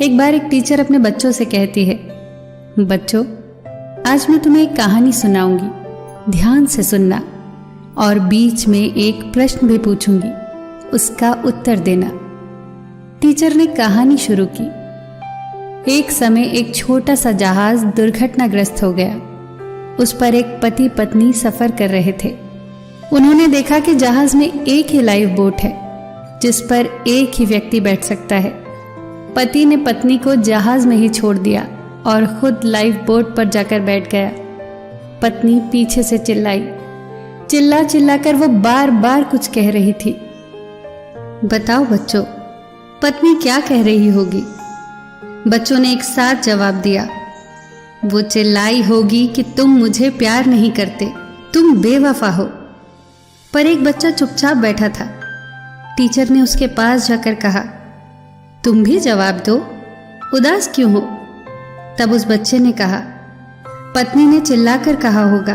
एक बार एक टीचर अपने बच्चों से कहती है, बच्चों आज मैं तुम्हें एक कहानी सुनाऊंगी, ध्यान से सुनना और बीच में एक प्रश्न भी पूछूंगी, उसका उत्तर देना। टीचर ने कहानी शुरू की। एक समय एक छोटा सा जहाज दुर्घटनाग्रस्त हो गया। उस पर एक पति पत्नी सफर कर रहे थे। उन्होंने देखा कि जहाज में एक ही लाइफ बोट है जिस पर एक ही व्यक्ति बैठ सकता है। पति ने पत्नी को जहाज में ही छोड़ दिया और खुद लाइफ बोट पर जाकर बैठ गया। पत्नी पीछे से चिल्लाई। चिल्ला चिल्ला कर वो बार बार कुछ कह रही थी। बताओ बच्चों, पत्नी क्या कह रही होगी? बच्चों ने एक साथ जवाब दिया। वो चिल्लाई होगी कि तुम मुझे प्यार नहीं करते, तुम बेवफा हो। पर एक बच्चा चुपचाप बैठा था। टीचर ने उसके पास जाकर कहा, तुम भी जवाब दो, उदास क्यों हो? तब उस बच्चे ने कहा, पत्नी ने चिल्लाकर कहा होगा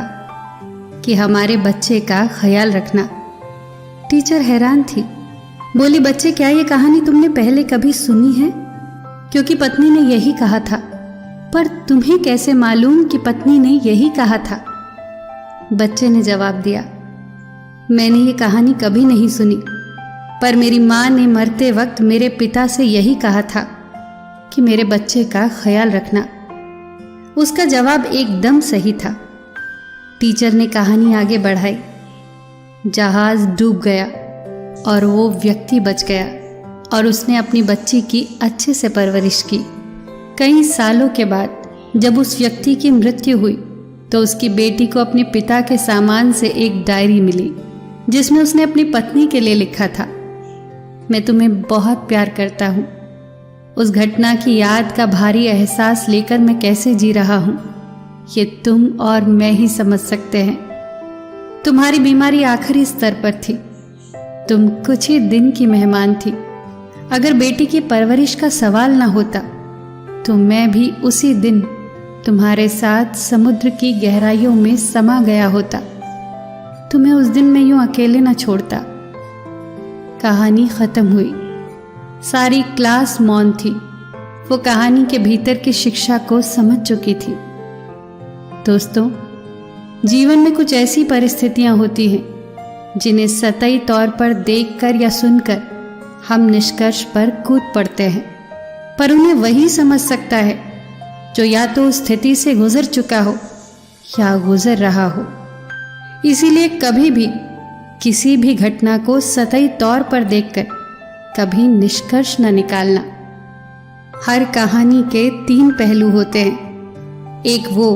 कि हमारे बच्चे का ख्याल रखना। टीचर हैरान थी। बोली, बच्चे क्या ये कहानी तुमने पहले कभी सुनी है? क्योंकि पत्नी ने यही कहा था। पर तुम्हें कैसे मालूम कि पत्नी ने यही कहा था? बच्चे ने जवाब दिया, मैंने ये कहानी कभी नहीं सुनी, पर मेरी माँ ने मरते वक्त मेरे पिता से यही कहा था कि मेरे बच्चे का ख्याल रखना। उसका जवाब एकदम सही था। टीचर ने कहानी आगे बढ़ाई। जहाज डूब गया और वो व्यक्ति बच गया और उसने अपनी बच्ची की अच्छे से परवरिश की। कई सालों के बाद जब उस व्यक्ति की मृत्यु हुई तो उसकी बेटी को अपने पिता के सामान से एक डायरी मिली जिसमें उसने अपनी पत्नी के लिए लिखा था, मैं तुम्हें बहुत प्यार करता हूँ। उस घटना की याद का भारी एहसास लेकर मैं कैसे जी रहा हूँ ये तुम और मैं ही समझ सकते हैं। तुम्हारी बीमारी आखिरी स्तर पर थी। तुम कुछ ही दिन की मेहमान थी। अगर बेटी की परवरिश का सवाल ना होता तो मैं भी उसी दिन तुम्हारे साथ समुद्र की गहराइयों में समा गया होता। तुम्हें उस दिन मैं यूं अकेले ना छोड़ता। कहानी खत्म हुई। सारी क्लास मौन थी। वो कहानी के भीतर की शिक्षा को समझ चुकी थी। दोस्तों, जीवन में कुछ ऐसी परिस्थितियां होती हैं जिन्हें सतही तौर पर देखकर या सुनकर हम निष्कर्ष पर कूद पड़ते हैं, पर उन्हें वही समझ सकता है जो या तो उस स्थिति से गुजर चुका हो या गुजर रहा हो। इसीलिए कभी भी किसी भी घटना को सतही तौर पर देखकर कभी निष्कर्ष न निकालना। हर कहानी के 3 पहलू होते हैं। एक वो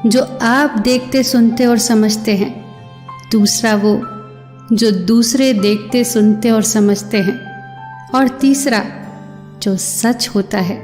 जो आप देखते सुनते और समझते हैं, दूसरा वो जो दूसरे देखते सुनते और समझते हैं, और तीसरा जो सच होता है।